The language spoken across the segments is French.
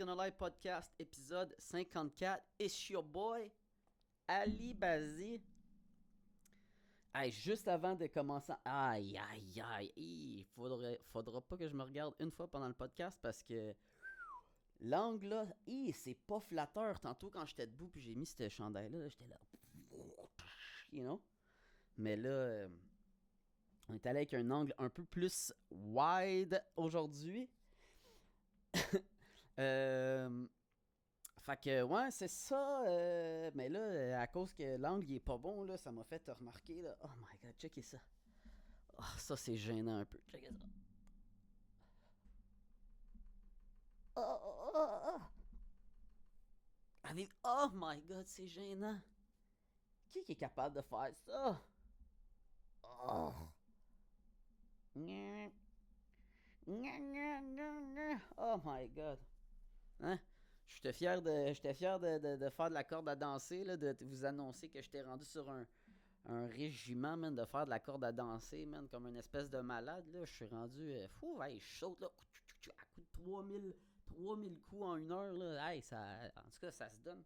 Gonna Lie Podcast, épisode 54. It's your boy, Ali Bazi. Hey, juste avant de commencer, faudra pas que je me regarde une fois pendant le podcast parce que l'angle là, c'est pas flatteur. Tantôt quand j'étais debout puis j'ai mis ce chandail-là, j'étais là, you know. Mais là, on est allé avec un angle un peu plus wide aujourd'hui. Fait que, ouais, c'est ça. Mais là, à cause que l'angle il est pas bon, là, ça m'a fait remarquer. Là, oh my god, checkez ça. Oh, ça, c'est gênant un peu. Checkez ça. Oh. Oh my god, c'est gênant. Qui est capable de faire ça? Oh. Oh my god. Hein? J'étais fier de faire de la corde à danser, là, de vous annoncer que j'étais rendu sur un régiment, man, de faire de la corde à danser, man, comme une espèce de malade, là. Je suis rendu, fou, hey, je saute, là, à coup de 3000 coups en une heure, là. Hey, ça, en tout cas, ça se donne.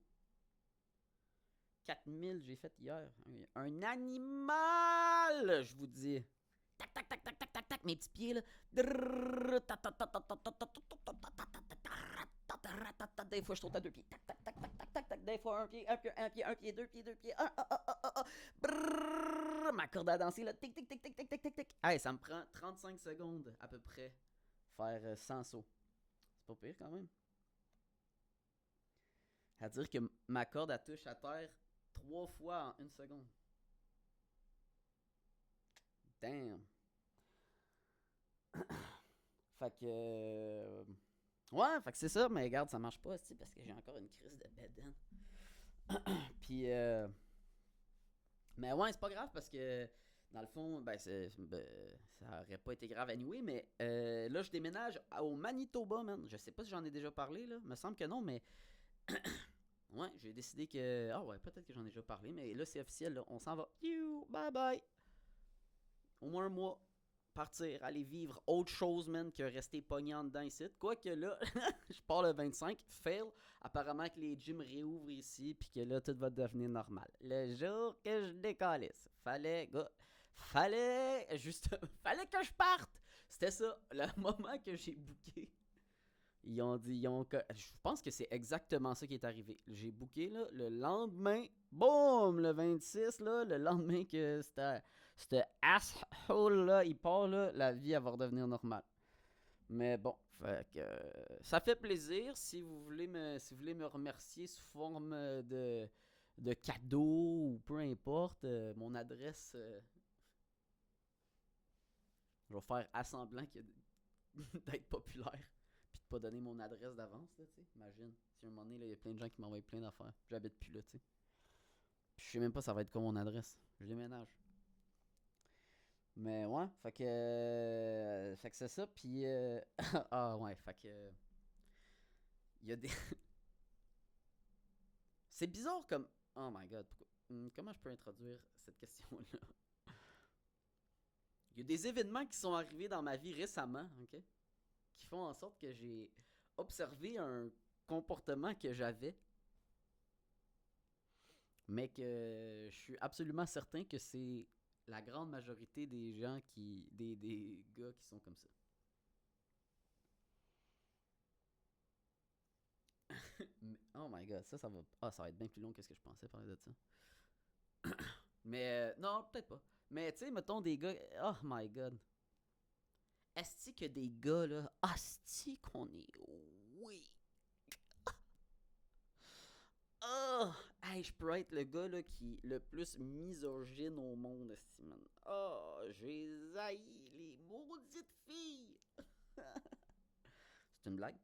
4000, j'ai fait hier. Un animal, je vous dis. Tac, tac, tac, tac, tac, tac, tac, mes petits pieds, là. Des fois, je saute à deux pieds. Tac, tac, tac, tac, tac, tac, tac. Des fois, un pied, deux pieds. Ma corde à danser, là. Tic, tic, tic, tic, tic, tic, tic, tic. Hey, ça me prend 35 secondes, à peu près, faire 100 sauts. C'est pas pire, quand même. C'est-à-dire que ma corde, elle touche à terre 3 fois en 1 seconde. Damn. Fait que... ouais, fait que c'est ça, mais regarde, ça marche pas, parce que j'ai encore une crise de bedaine. Puis, mais ouais, c'est pas grave parce que, dans le fond, ça aurait pas été grave anyway, mais là, je déménage au Manitoba, man. Je sais pas si j'en ai déjà parlé, là. Me semble que non, mais... ouais, j'ai décidé que... ah ouais, peut-être que j'en ai déjà parlé, mais là, c'est officiel, là. On s'en va. Bye bye. Au moins un mois. Partir, aller vivre autre chose, man, que rester pogné en dedans ici. Quoique là, je pars le 25, fail. Apparemment que les gyms réouvrent ici, puis que là, tout va devenir normal. Le jour que je décalisse, fallait que je parte. C'était ça, le moment que j'ai booké. Je pense que c'est exactement ça qui est arrivé. J'ai booké là, le lendemain, boum, le 26, là, le lendemain que c'était asshole là, il part là, la vie elle va redevenir normale. Mais bon, fait que, ça fait plaisir si vous voulez me remercier sous forme de cadeau ou peu importe, mon adresse, je vais faire assemblant d'être populaire. Puis de pas donner mon adresse d'avance, là, tu sais. Imagine. Si à un moment donné, il y a plein de gens qui m'envoient plein d'affaires. J'habite plus là, tu sais. Puis je sais même pas ça va être quoi mon adresse. Je déménage. Mais ouais, fait que c'est ça. Puis ah ouais, fait que il y a des c'est bizarre comme oh my god, comment je peux introduire cette question-là? Il y a des événements qui sont arrivés dans ma vie récemment, OK? Qui font en sorte que j'ai observé un comportement que j'avais, mais que je suis absolument certain que c'est la grande majorité des gens des gars qui sont comme ça. Oh my god, ça va. Ah, ça va être bien plus long que ce que je pensais parler de ça. Mais non, peut-être pas. Mais tu sais, mettons des gars. Oh my god. Est-ce que des gars là. Est-ce qu'on est. Oui. Oh! Hey, je peux être le gars là, qui est le plus misogyne au monde, Simon. Oh, j'ai haï les maudites filles! C'est une blague?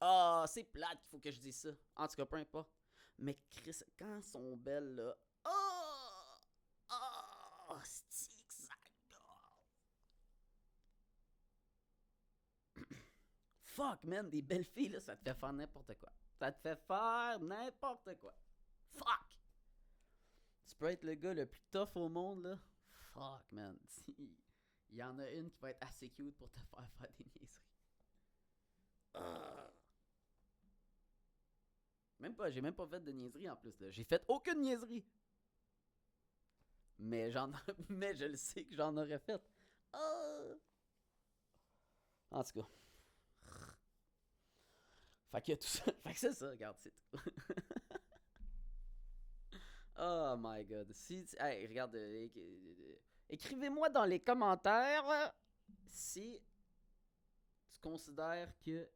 Ah, c'est plate qu'il faut que je dise ça. En tout cas, peu importe. Mais Chris, quand elles sont belles là. Oh! Oh! Stick, ça. Fuck, man, des belles filles là, ça te fait faire n'importe quoi. Ça te fait faire n'importe quoi. Fuck! Tu peux être le gars le plus tough au monde, là. Fuck, man. Il y en a une qui va être assez cute pour te faire des niaiseries. j'ai même pas fait de niaiserie en plus, là. J'ai fait aucune niaiserie. Mais mais je le sais que j'en aurais fait. Ah! En tout cas. Fait que tout ça. Fait que c'est ça, regarde, c'est tout. Oh my god. Hey, regarde. Écrivez-moi dans les commentaires si tu considères que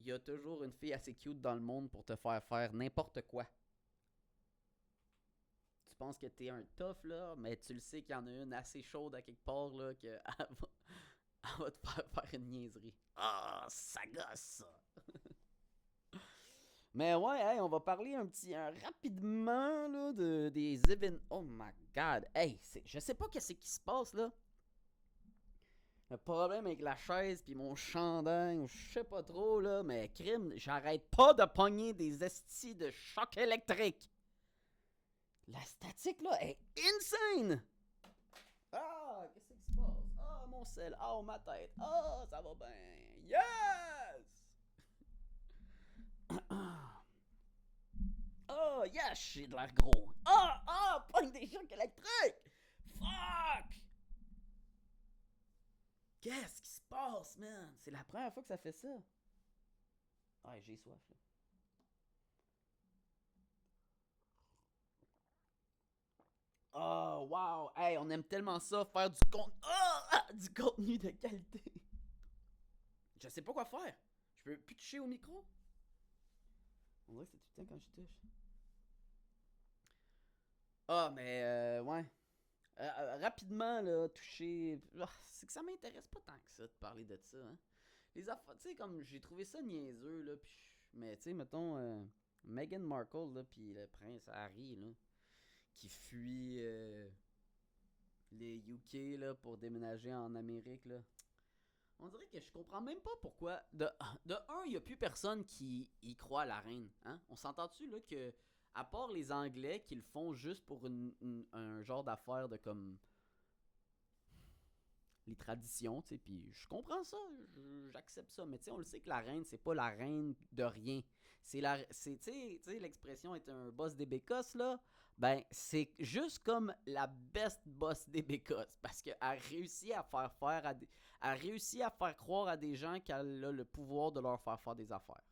il y a toujours une fille assez cute dans le monde pour te faire n'importe quoi. Tu penses que t'es un tough là, mais tu le sais qu'il y en a une assez chaude à quelque part là qu'elle va te faire une niaiserie. Ah, ça gosse ça. Mais ouais, hey, on va parler rapidement là, des événements. Oh my god. Hey, je sais pas qu'est-ce qui se passe là. Le problème avec la chaise puis mon chandail, je sais pas trop là, mais crime, j'arrête pas de pogner des estis de choc électrique. La statique là est insane. Ah, qu'est-ce qui se passe? Ah, mon sel, ah, ma tête. Ah, ça va bien. Yes! Oh, yes, j'ai de l'air gros. Ah, pogne des chocs électriques. Fuck! Qu'est-ce qui se passe, man? C'est la première fois que ça fait ça. Ouais, j'ai soif, là. Oh, wow! Hey, on aime tellement ça, faire du contenu de qualité. Je sais pas quoi faire. Je peux plus toucher au micro. On dirait que c'est tout le temps quand je touche. Ah, mais ouais. Rapidement, là, toucher. C'est que ça m'intéresse pas tant que ça de parler de ça. Hein. Les affaires, tu sais, comme j'ai trouvé ça niaiseux, là. Mais tu sais, mettons, Meghan Markle, là, puis le prince Harry, là, qui fuit les UK, là, pour déménager en Amérique, là. On dirait que je comprends même pas pourquoi. De un, il y a plus personne qui y croit à la reine. Hein? On s'entend-tu, là, que à part les Anglais qui le font juste pour un genre d'affaire de comme les traditions, tu sais, puis je comprends ça, j'accepte ça, mais tu sais, on le sait que la reine, c'est pas la reine de rien. Tu sais, l'expression est un boss des bécosses, là, ben, c'est juste comme la best boss des bécosses, parce qu'elle réussit à elle réussit à faire croire à des gens qu'elle a le pouvoir de leur faire des affaires,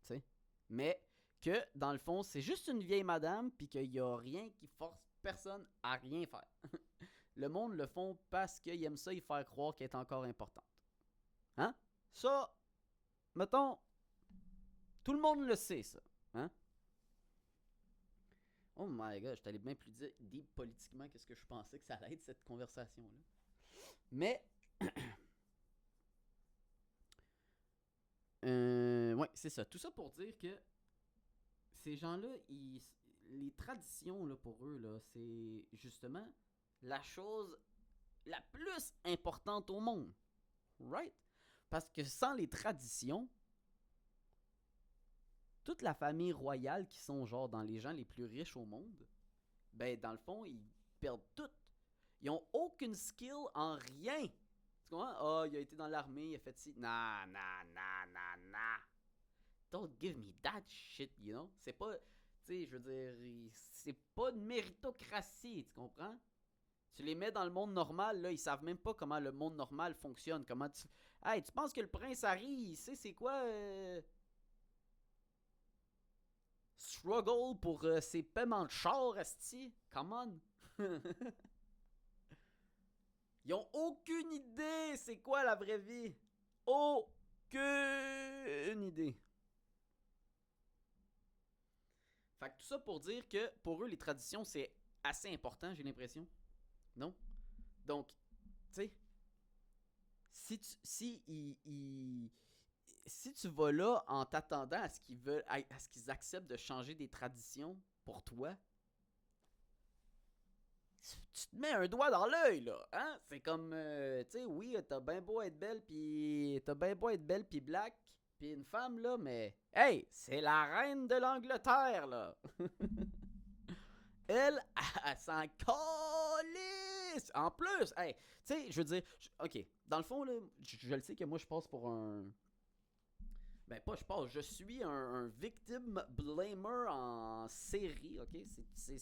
tu sais, mais que, dans le fond, c'est juste une vieille madame, puis qu'il y a rien qui force personne à rien faire. Le monde le font parce qu'ils aiment ça y faire croire qu'elle est encore importante. Hein? Ça, mettons, tout le monde le sait, ça. Hein? Oh my god, je suis allé bien plus deep politiquement que ce que je pensais que ça allait être, cette conversation-là. Mais, ouais, c'est ça. Tout ça pour dire que ces gens-là, les traditions, là, pour eux, là, c'est justement la chose la plus importante au monde. Right? Parce que sans les traditions, toute la famille royale qui sont genre dans les gens les plus riches au monde, ben dans le fond, ils perdent tout. Ils ont aucune skill en rien. Tu comprends? Ah, il a été dans l'armée, il a fait ci. Nah, nah, nah, nah, nah. Don't give me that shit, you know? C'est pas. Tu sais, je veux dire, c'est pas une méritocratie, tu comprends? Tu les mets dans le monde normal, là, ils savent même pas comment le monde normal fonctionne. Comment tu. Hey, tu penses que le prince Harry, il sait c'est quoi struggle pour ses paiements de char, esti? Come on! Ils ont aucune idée c'est quoi la vraie vie. Aucune idée. Fait que tout ça pour dire que pour eux, les traditions, c'est assez important, j'ai l'impression. Non? Donc, tu sais, si tu vas là en t'attendant à ce qu'ils acceptent de changer des traditions pour toi, tu te mets un doigt dans l'œil, là, hein? C'est comme, tu sais, oui, t'as bien beau être belle, puis black, puis une femme, là, mais, hey, c'est la reine de l'Angleterre, là! Elle, elle s'en calisse! En plus, hey, tu sais, je veux dire, ok, dans le fond, là, je le sais que moi, je passe pour un Ben, pas je pense, je suis un victim blamer en série, ok? C'est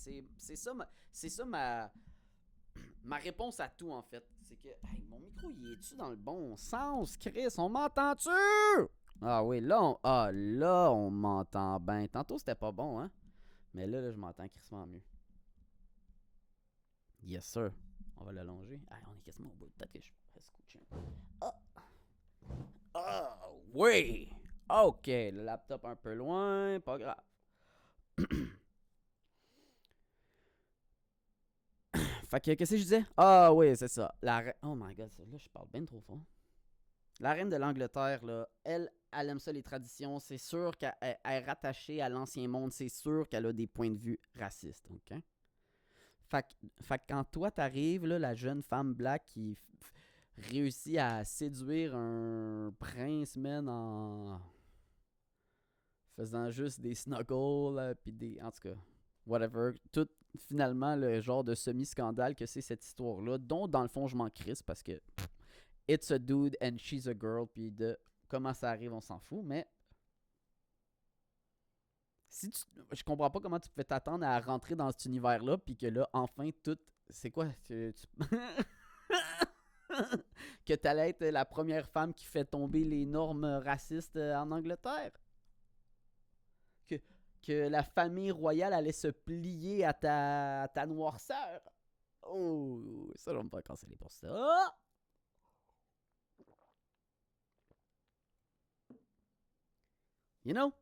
ça, c'est ça ma réponse à tout, en fait. C'est que, hey, mon micro, il est-tu dans le bon sens, Chris? On m'entend-tu? Ah oui, là, on m'entend bien. Tantôt, c'était pas bon, hein? Mais là je m'entends crissement mieux. Yes, sir. On va l'allonger. Ah, on est quasiment au bout. Peut-être que je vais se coucher un peu. Ah! Ah, oui! Ok, le laptop un peu loin, pas grave. Fait que, qu'est-ce que je disais? Ah oui, c'est ça. Oh my god, là, je parle bien trop fort. La reine de l'Angleterre, là, elle aime ça les traditions. C'est sûr qu'elle est rattachée à l'ancien monde. C'est sûr qu'elle a des points de vue racistes, ok? Fait que quand toi t'arrives, là, la jeune femme black qui réussit à séduire un prince, man, en faisant juste des snuggles, puis des... En tout cas, whatever. Tout, finalement, le genre de semi-scandale que c'est cette histoire-là, dont, dans le fond, je m'en crisse, parce que it's a dude and she's a girl, puis de comment ça arrive, on s'en fout, mais... Je comprends pas comment tu peux t'attendre à rentrer dans cet univers-là, puis que là, enfin, tout... C'est quoi? Que t'allais être la première femme qui fait tomber les normes racistes en Angleterre? Que la famille royale allait se plier à ta noirceur? Oh, ça, je vais me faire canceller pour ça. You know?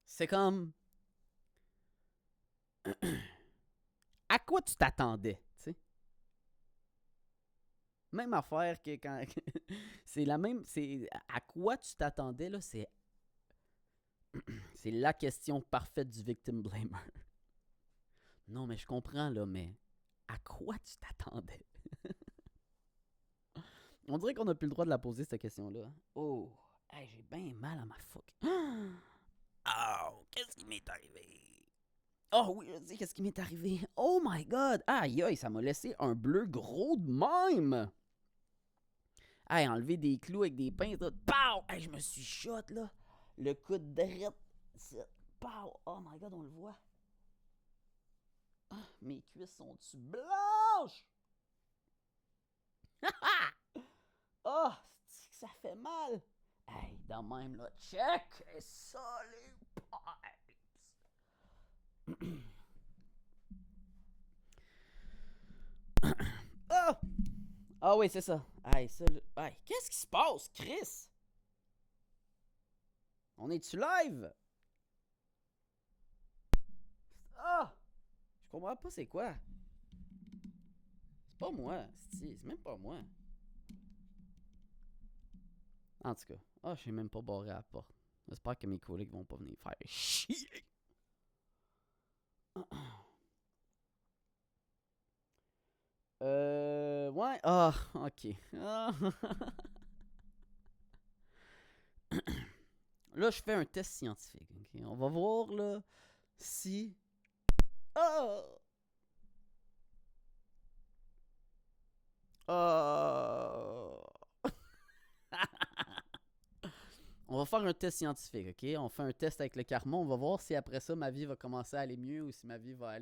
C'est comme... À quoi tu t'attendais, tu sais? Même affaire que quand... c'est la même... C'est à quoi tu t'attendais, là, c'est... c'est la question parfaite du victim blamer. Non, mais je comprends, là, mais... À quoi tu t'attendais? On dirait qu'on n'a plus le droit de la poser, cette question-là. Oh! Hey, j'ai bien mal à ma fuck. Oh! Qu'est-ce qui m'est arrivé? Oh oui, je sais qu'est-ce qui m'est arrivé. Oh my god! Aïe aïe, ça m'a laissé un bleu gros de même! Hey, enlever des clous avec des pinces, là. Pow! Hey, je me suis shot, là. Le coup de drette. Pow! Oh my god, on le voit. Ah, mes cuisses sont-tu blanches? Oh, c'est que ça fait mal. Hey, dans même, là. Check! Et ça, les pipes! Oh! Ah oui, c'est ça. Hey, ça, hey, qu'est-ce qui se passe, Chris? On est-tu live? Ah! Je comprends pas c'est quoi. C'est pas moi, c'est même pas moi. En tout cas, je sais même pas barrer la porte. J'espère que mes collègues vont pas venir faire chier. Ouais, ok. Là, je fais un test scientifique, ok? On va voir, là, si... Oh! Oh! On va faire un test scientifique, ok? On fait un test avec le karma. On va voir si après ça, ma vie va commencer à aller mieux ou si ma vie va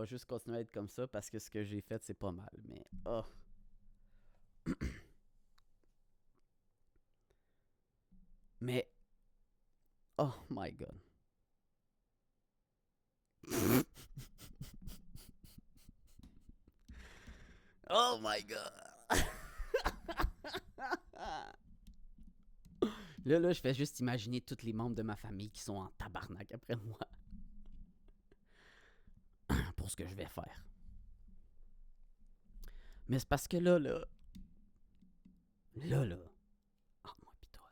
juste continuer à être comme ça parce que ce que j'ai fait, c'est pas mal. Mais, oh. Mais, oh my god. Oh my god. Là, je fais juste imaginer tous les membres de ma famille qui sont en tabarnak après moi. Pour ce que je vais faire. Mais c'est parce que là, oh, moi pis toi,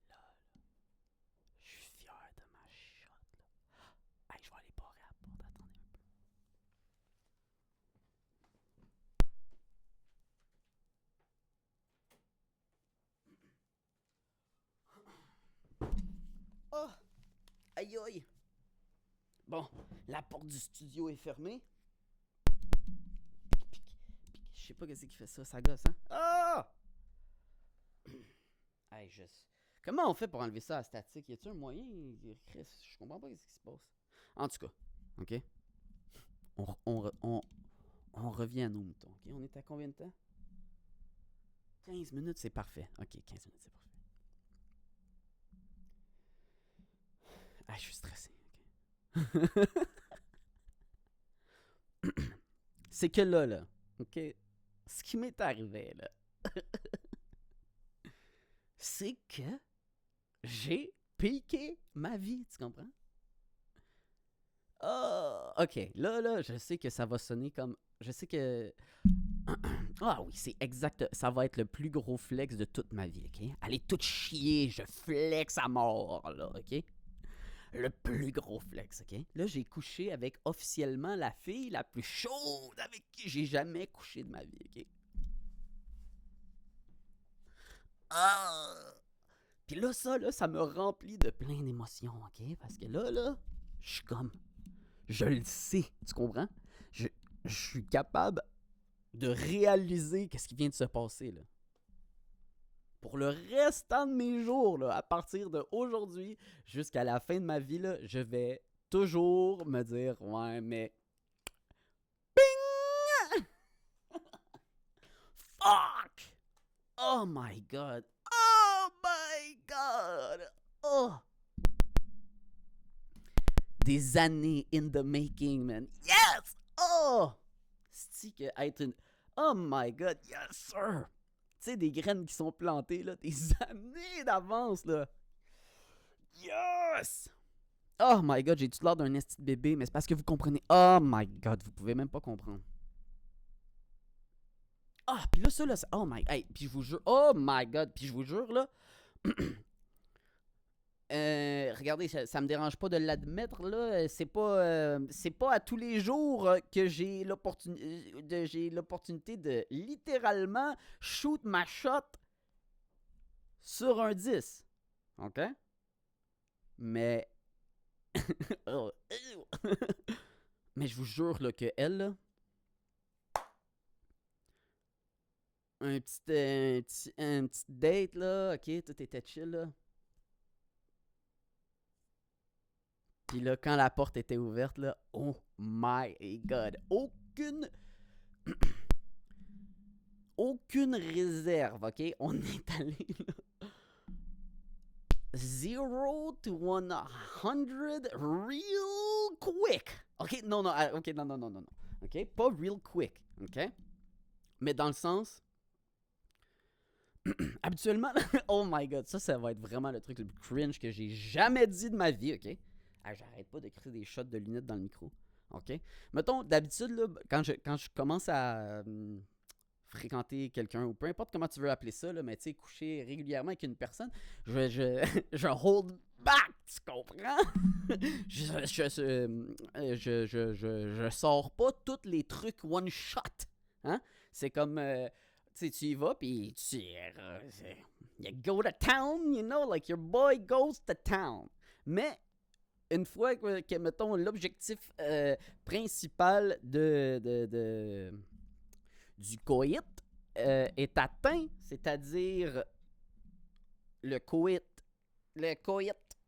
là, je suis fier de ma shot, là. Hey, je vais aller barrer à la porte, attendez un peu. Oh! Aïe aïe! Bon, la porte du studio est fermée. Je sais pas qu'est-ce qui fait ça, ça gosse, hein? Ah! Comment on fait pour enlever ça à statique? Y a-t-il un moyen? Chris, je comprends pas ce qui se passe. En tout cas, OK? On revient à nos moutons, OK? On est à combien de temps? 15 minutes, c'est parfait. OK, 15 minutes, c'est parfait. Ah, je suis stressé, OK? C'est que là, OK? Ce qui m'est arrivé, là, c'est que j'ai piqué ma vie, tu comprends? Ah, OK. Là, je sais que ça va sonner comme... Je sais que... Ah oui, c'est exact. Ça va être le plus gros flex de toute ma vie, OK? Allez tout chier, je flex à mort, là, OK? Le plus gros flex, OK? Là, j'ai couché avec officiellement la fille la plus chaude avec qui j'ai jamais couché de ma vie, OK? Ah! Puis là, ça me remplit de plein d'émotions, OK? Parce que là, je suis comme... Je le sais, tu comprends? Je suis capable de réaliser qu'est-ce qui vient de se passer, là. Pour le restant de mes jours, là, à partir d'aujourd'hui jusqu'à la fin de ma vie, là, je vais toujours me dire, ouais, mais... Ping! Fuck! Oh my God! Oh my God! Oh! Des années in the making, man. Yes! Oh! C'est que être une... Oh my God, yes sir! Tu sais, des graines qui sont plantées, là, des années d'avance, là. Yes! Oh my God, j'ai tout l'air d'un esti de bébé, mais c'est parce que vous comprenez. Oh my God, vous pouvez même pas comprendre. Ah, puis là, ça, là, oh my... Hey, puis je vous jure... Oh my God, puis je vous jure, là... regardez, ça me dérange pas de l'admettre, là. C'est pas à tous les jours que j'ai l'opportunité de littéralement shoot ma shot sur un 10. OK? Mais... Mais je vous jure là, que elle, là, un petit date, là, OK, tout était chill, là. Puis là, quand la porte était ouverte, là, oh my God, aucune réserve, OK? On est allé, là, 0 to 100 real quick. OK? Non, OK, non. OK? Pas real quick, OK? Mais dans le sens... Habituellement, oh my God, ça va être vraiment le truc le plus cringe que j'ai jamais dit de ma vie, OK? Ah, j'arrête pas de créer des shots de lunettes dans le micro, OK? Mettons, d'habitude, là, quand je commence à fréquenter quelqu'un, ou peu importe comment tu veux appeler ça, là, mais tu sais, coucher régulièrement avec une personne, je hold back, tu comprends? je sors pas tous les trucs one shot, hein? C'est comme... tu y vas, puis you go to town, you know, like your boy goes to town. Mais une fois que mettons, l'objectif principal du coït est atteint, c'est-à-dire le coït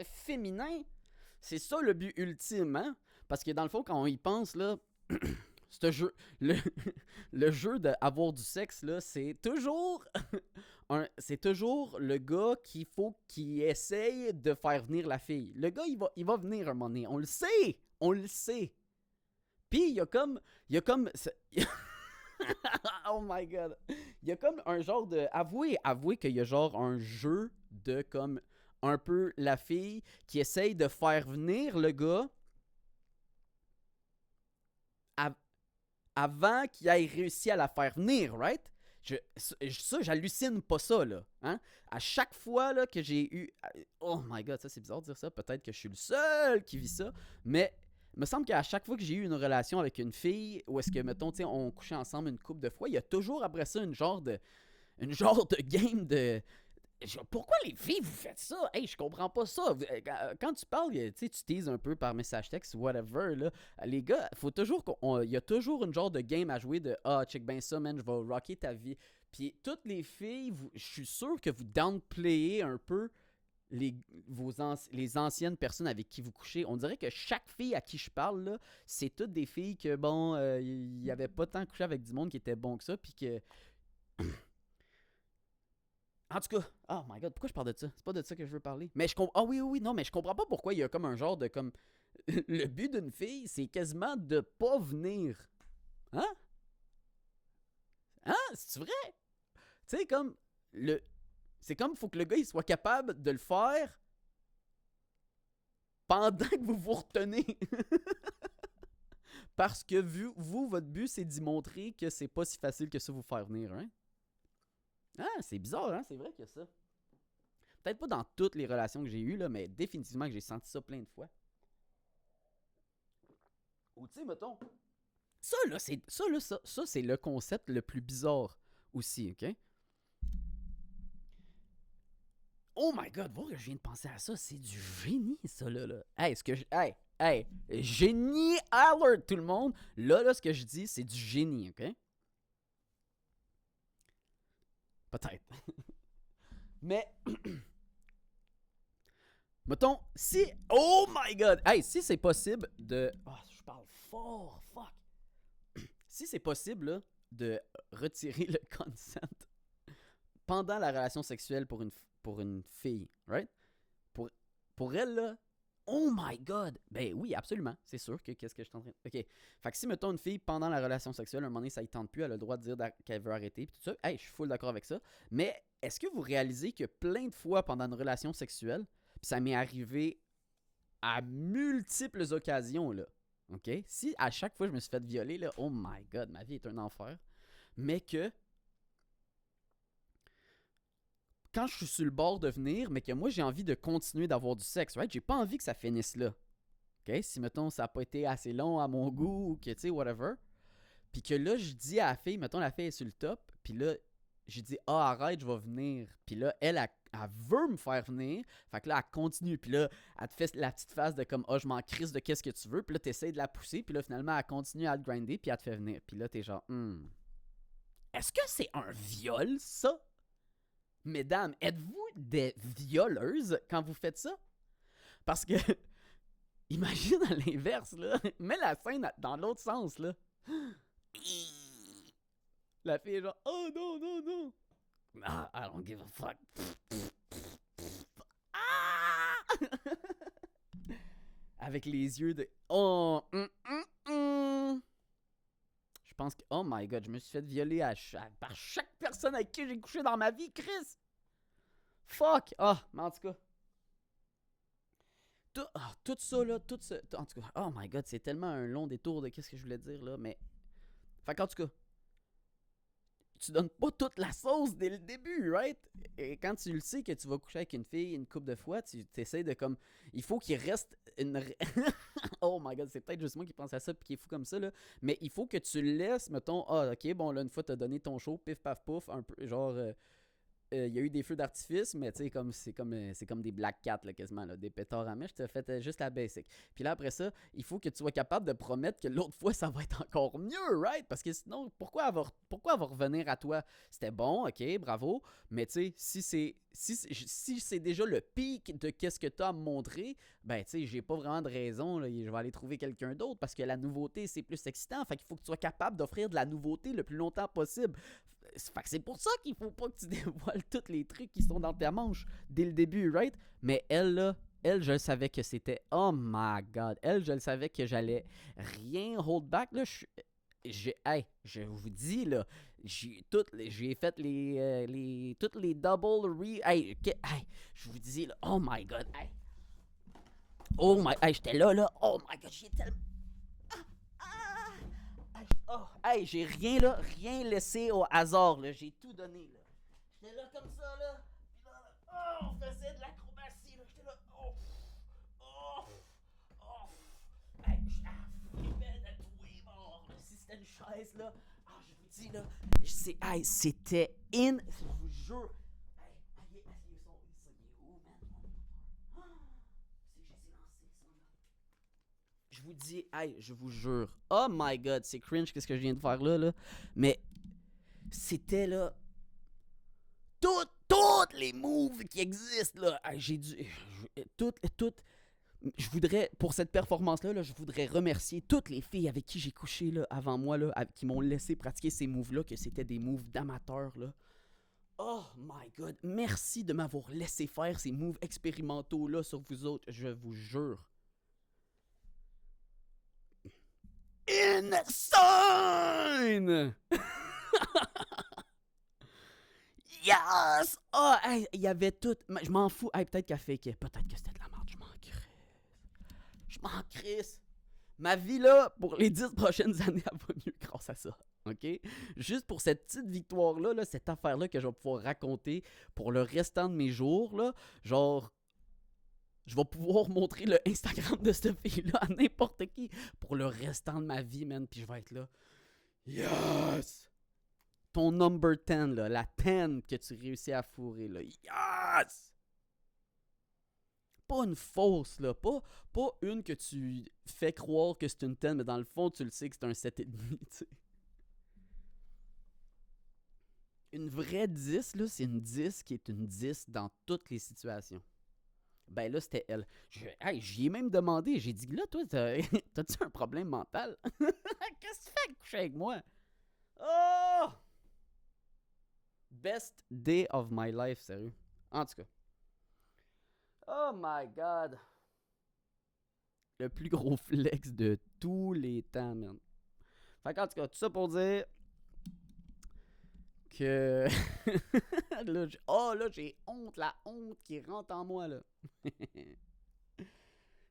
féminin, c'est ça le but ultime, hein? Parce que dans le fond, quand on y pense, là... Ce jeu, le jeu d'avoir du sexe, là, c'est toujours le gars qu'il essaye de faire venir la fille. Le gars, il va venir un moment donné. On le sait. Puis, il y a comme oh my God. Il y a comme un genre de... Avouez qu'il y a genre un jeu de comme un peu la fille qui essaye de faire venir le gars avant qu'il ait réussi à la faire venir, right? J'hallucine pas ça, là. Hein? À chaque fois là, que j'ai eu... Oh my God, ça c'est bizarre de dire ça. Peut-être que je suis le seul qui vit ça. Mais il me semble qu'à chaque fois que j'ai eu une relation avec une fille, ou est-ce que, mettons, on couchait ensemble une couple de fois, il y a toujours après ça une genre de game de... Pourquoi les filles vous faites ça? Hey, je comprends pas ça. Quand tu parles, tu teases un peu par message texte, whatever, là. Les gars, faut toujours il y a toujours une genre de game à jouer de check ben ça, man, je vais rocker ta vie. Puis toutes les filles, je suis sûr que vous downplayez un peu les anciennes personnes avec qui vous couchez. On dirait que chaque fille à qui je parle, là, c'est toutes des filles que, bon, il y avait pas tant couché avec du monde qui était bon que ça, puis que... En tout cas, oh my god, pourquoi je parle de ça? C'est pas de ça que je veux parler. Mais je comprends... Ah oui, non, mais je comprends pas pourquoi il y a comme un genre de, comme... Le but d'une fille, c'est quasiment de pas venir. Hein? Hein? C'est vrai? Tu sais, comme... C'est comme, faut que le gars, il soit capable de le faire pendant que vous vous retenez. Parce que vous, votre but, c'est d'y montrer que c'est pas si facile que ça vous faire venir, hein? Ah, c'est bizarre, hein? C'est vrai que ça. Peut-être pas dans toutes les relations que j'ai eues, là, mais définitivement que j'ai senti ça plein de fois. Ou tu sais, mettons... Ça, c'est le concept le plus bizarre aussi, OK? Oh my god, voir que je viens de penser à ça, c'est du génie, ça, là. Hey, génie alert, tout le monde. Là, ce que je dis, c'est du génie, OK? Peut-être. Mais, mettons, si... Oh my god! Hey, si c'est possible de... Oh, je parle fort, fuck! Si c'est possible, là, de retirer le consent pendant la relation sexuelle pour une fille, right? Pour elle, là, oh my god! Ben oui, absolument. C'est sûr que qu'est-ce que je suis en train de... OK. Fait que si, mettons, une fille, pendant la relation sexuelle, à un moment donné, ça y tente plus, elle a le droit de dire qu'elle veut arrêter, puis tout ça. Hey, je suis full d'accord avec ça. Mais est-ce que vous réalisez que plein de fois pendant une relation sexuelle, puis ça m'est arrivé à multiples occasions, là, OK? Si à chaque fois je me suis fait violer, là, oh my god, ma vie est un enfer. Mais que quand je suis sur le bord de venir, mais que moi j'ai envie de continuer d'avoir du sexe, right? J'ai pas envie que ça finisse là. OK? Si, mettons, ça a pas été assez long à mon goût ou que, tu sais, whatever. Puis que là, je dis à la fille, mettons, la fille est sur le top, puis là, je dis, ah, arrête, je vais venir. Puis là, elle veut me faire venir. Fait que là, elle continue. Puis là, elle te fait la petite phase de comme, ah, je m'en crisse de qu'est-ce que tu veux. Puis là, t'essayes de la pousser. Puis là, finalement, elle continue à te grinder. Puis elle te fait venir. Puis là, t'es genre, est-ce que c'est un viol, ça? Mesdames, êtes-vous des violeuses quand vous faites ça? Parce que, imagine à l'inverse, là. Mets la scène dans l'autre sens, là. La fille est genre, oh non, non, non. Ah, I don't give a fuck. Ah! Avec les yeux de, oh, Je pense que, oh my god, je me suis fait violer par chaque personne avec qui j'ai couché dans ma vie, Chris. Fuck. Ah, mais en tout cas. Tout ça, là, en tout cas, oh my god, c'est tellement un long détour de qu'est-ce que je voulais dire, là, mais... Fait qu'en tout cas, tu donnes pas toute la sauce dès le début, right? Et quand tu le sais que tu vas coucher avec une fille une couple de fois, tu essaies de comme... Il faut qu'il reste une... Oh my god, c'est peut-être juste moi qui pense à ça puis qui est fou comme ça, là. Mais il faut que tu le laisses, mettons, ah, ok, bon, là, une fois, t'as donné ton show, pif, paf, pouf, un peu, genre... il y a eu des feux d'artifice, mais tu sais, c'est comme des Black Cat, là, quasiment, là, des pétards à mèche, tu as fait juste la basic. Puis là, après ça, il faut que tu sois capable de promettre que l'autre fois, ça va être encore mieux, right? Parce que sinon, pourquoi elle va revenir à toi? C'était bon, ok, bravo, mais tu sais, si c'est déjà le pic de qu'est-ce que tu as à me montrer, ben tu sais, j'ai pas vraiment de raison, là, je vais aller trouver quelqu'un d'autre parce que la nouveauté, c'est plus excitant. Fait qu'il faut que tu sois capable d'offrir de la nouveauté le plus longtemps possible. Fait que c'est pour ça qu'il faut pas que tu dévoiles tous les trucs qui sont dans ta manche dès le début, right? Mais elle, là, je le savais que c'était... Oh my God! Elle, je le savais que j'allais rien hold back, là. Je vous dis, là, j'ai fait toutes les double je vous dis, là, oh my God! J'étais là, oh my God! J'ai tellement... Oh, hey, j'ai rien laissé au hasard, là. J'ai tout donné, là. J'étais là comme ça, là. Puis là, on faisait de l'acrobatie, là. J'étais là, Hey, flippais de tous les bords, là. Si c'était une chaise, là. Je vous dis, là. C'était je vous jure. Il est où, man? Je vous dis, je vous jure. Oh my god, c'est cringe qu'est-ce que je viens de faire là. Mais c'était là. Toutes les moves qui existent, là. J'ai dû... Toutes... Je voudrais, pour cette performance-là, là, je voudrais remercier toutes les filles avec qui j'ai couché là, avant moi, là, qui m'ont laissé pratiquer ces moves-là, que c'était des moves d'amateurs, là. Oh my god, merci de m'avoir laissé faire ces moves expérimentaux là sur vous autres, je vous jure. Insane! Yes! Oh, hey, il y avait tout. Je m'en fous. Hey, peut-être qu'elle fakeait. Peut-être que c'était de la merde. Je m'en crisse. Je m'en crisse. Ma vie, là, pour les 10 prochaines années, elle va mieux grâce à ça. OK? Juste pour cette petite victoire-là, là, cette affaire-là que je vais pouvoir raconter pour le restant de mes jours, là, genre, je vais pouvoir montrer le Instagram de cette fille-là à n'importe qui pour le restant de ma vie, man. Puis je vais être là. Yes! Ton number 10, là, la 10 que tu réussis à fourrer, là. Yes! Pas une fausse, là. Pas une que tu fais croire que c'est une 10, mais dans le fond, tu le sais que c'est un 7,5, tu sais. Une vraie 10, là, c'est une 10 qui est une 10 dans toutes les situations. Ben là, c'était elle. J'y ai même demandé. J'ai dit, là, toi, t'as-tu un problème mental? Qu'est-ce que tu fais à coucher avec moi? Oh! Best day of my life, sérieux. En tout cas. Oh my god. Le plus gros flex de tous les temps, man. Fait qu'en tout cas, tout ça pour dire que... là, j'ai honte. La honte qui rentre en moi, là.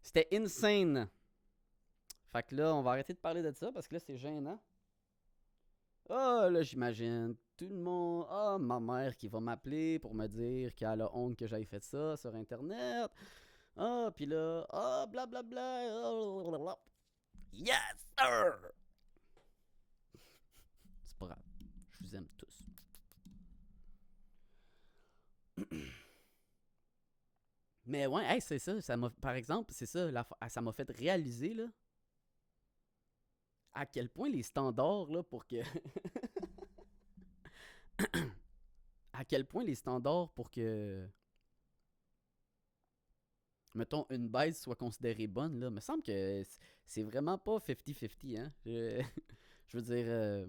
C'était insane. Fait que là, on va arrêter de parler de ça parce que là, c'est gênant. Oh, là, j'imagine tout le monde. Oh, ma mère qui va m'appeler pour me dire qu'elle a honte que j'aille fait ça sur Internet. Ah, puis là, blablabla. Yes, sir! C'est pas grave. Je vous aime tous. Mais ouais, hey, c'est ça m'a, par exemple, c'est ça, ça m'a fait réaliser, là, à quel point les standards, là, pour que... à quel point les standards pour que... mettons, une baisse soit considérée bonne, là, me semble que c'est vraiment pas 50-50, hein. Je veux dire...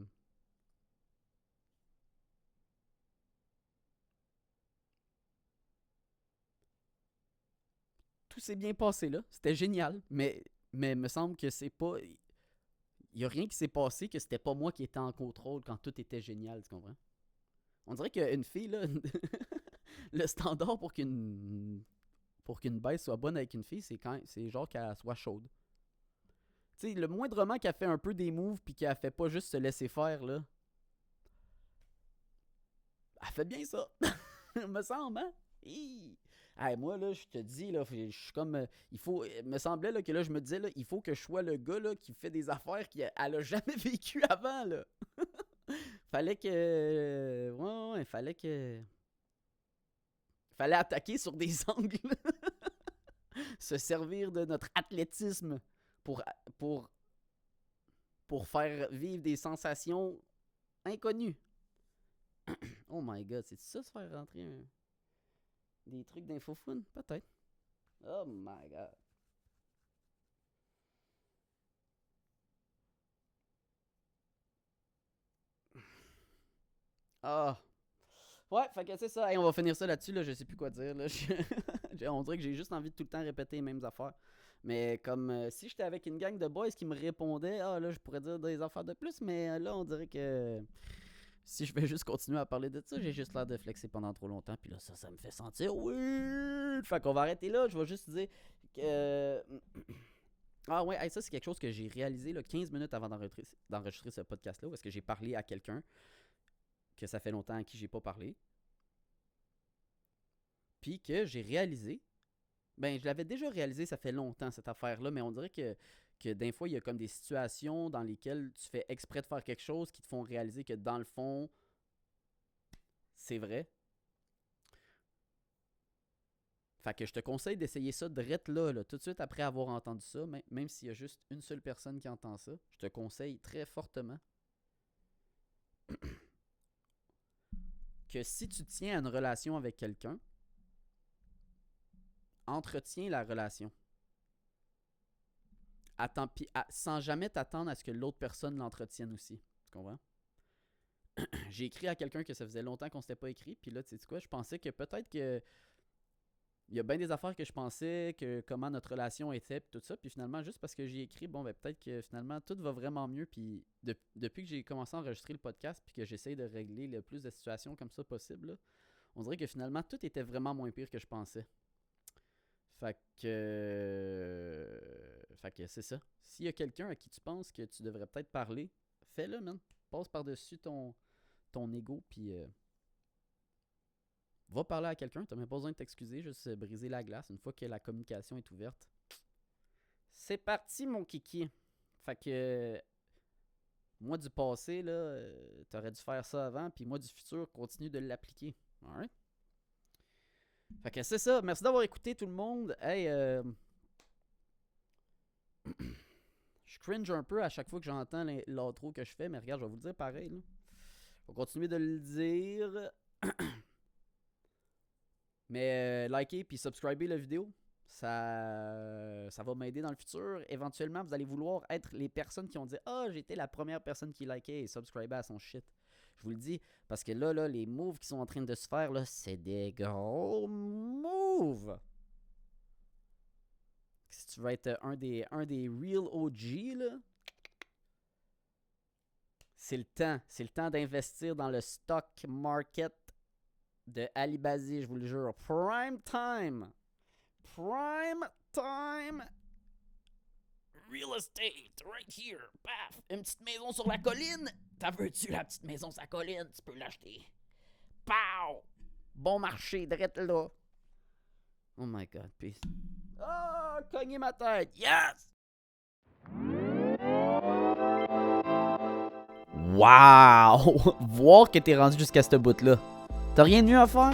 tout s'est bien passé, là. C'était génial, mais me semble que c'est pas... Il y a rien qui s'est passé, que c'était pas moi qui étais en contrôle quand tout était génial, tu comprends? On dirait qu'une fille, là... le standard pour qu'une baisse soit bonne avec une fille, c'est genre qu'elle soit chaude. Tu sais, le moindrement qu'elle fait un peu des moves puis qu'elle fait pas juste se laisser faire, là. Elle fait bien ça. Me semble, hein? Hey, moi, là, je te dis, là, je suis comme... il faut... me semblait là, que là, je me disais, là, il faut que je sois le gars là, qui fait des affaires qu'elle a jamais vécues avant, là. Fallait que... ouais, fallait que... Fallait attaquer sur des angles. Se servir de notre athlétisme pour, pour, pour faire vivre des sensations inconnues. Oh my god, c'est ça se faire rentrer des trucs d'infofoun? Peut-être. Oh my god. Ah. Ouais, fait que c'est ça. Hey, on va finir ça là-dessus. Là. Je sais plus quoi dire. Là. On dirait que j'ai juste envie de tout le temps répéter les mêmes affaires. Mais comme si j'étais avec une gang de boys qui me répondaient, ah là, je pourrais dire des affaires de plus. Mais là, on dirait que si je vais juste continuer à parler de ça, j'ai juste l'air de flexer pendant trop longtemps. Puis là, ça me fait sentir weird. Fait qu'on va arrêter là. Je vais juste dire que. Ah ouais, hey, ça c'est quelque chose que j'ai réalisé là, 15 minutes avant d'enregistrer ce podcast-là, parce que j'ai parlé à quelqu'un que ça fait longtemps à qui j'ai pas parlé. Puis que j'ai réalisé, ben je l'avais déjà réalisé, ça fait longtemps cette affaire-là, mais on dirait que des fois, il y a comme des situations dans lesquelles tu fais exprès de faire quelque chose qui te font réaliser que dans le fond, c'est vrai. Fait que je te conseille d'essayer ça direct là, tout de suite après avoir entendu ça, même s'il y a juste une seule personne qui entend ça, je te conseille très fortement que si tu tiens à une relation avec quelqu'un, entretiens la relation. Sans jamais t'attendre à ce que l'autre personne l'entretienne aussi. Tu comprends? J'ai écrit à quelqu'un que ça faisait longtemps qu'on s'était pas écrit, puis là, tu sais quoi, je pensais que peut-être que il y a bien des affaires que je pensais, que comment notre relation était, puis tout ça, puis finalement, juste parce que j'ai écrit, bon, ben peut-être que finalement, tout va vraiment mieux, puis depuis que j'ai commencé à enregistrer le podcast, puis que j'essaye de régler le plus de situations comme ça possible, là, on dirait que finalement, tout était vraiment moins pire que je pensais. Fait que c'est ça. S'il y a quelqu'un à qui tu penses que tu devrais peut-être parler, fais-le, man. Passe par-dessus ton ego, puis va parler à quelqu'un. T'as même pas besoin de t'excuser, juste briser la glace une fois que la communication est ouverte. C'est parti, mon kiki. Fait que moi du passé, là, t'aurais dû faire ça avant, puis moi du futur, continue de l'appliquer. Alright? Fait que c'est ça. Merci d'avoir écouté tout le monde. Hey, je cringe un peu à chaque fois que j'entends l'outro que je fais, mais regarde, je vais vous le dire pareil. Là. Je vais continuer de le dire. Mais likez puis subscribez la vidéo. Ça va m'aider dans le futur. Éventuellement, vous allez vouloir être les personnes qui ont dit « Ah, j'ai été la première personne qui likait et subscribait à son shit. » Je vous le dis, parce que là, les moves qui sont en train de se faire, là, c'est des gros moves. Si tu veux être un des real OG, là, c'est le temps. C'est le temps d'investir dans le stock market de Alibazi, je vous le jure. Prime time. Prime time. Real estate, right here. Paf. Une petite maison sur la colline. T'as veux-tu la petite maison sur la colline? Tu peux l'acheter. Pow! Bon marché, drette là. Oh my god, peace. Oh, cogner ma tête. Yes! Wow! Voir que t'es rendu jusqu'à ce bout-là. T'as rien de mieux à faire?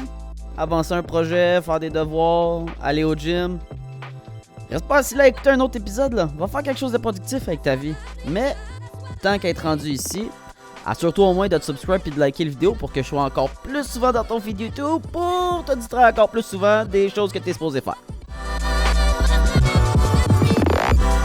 Avancer un projet, faire des devoirs, aller au gym. Reste pas assis là à écouter un autre épisode, là. Va faire quelque chose de productif avec ta vie. Mais, tant qu'à être rendu ici, assure-toi au moins de te subscribe et de liker la vidéo pour que je sois encore plus souvent dans ton feed YouTube pour te distraire encore plus souvent des choses que t'es supposé faire.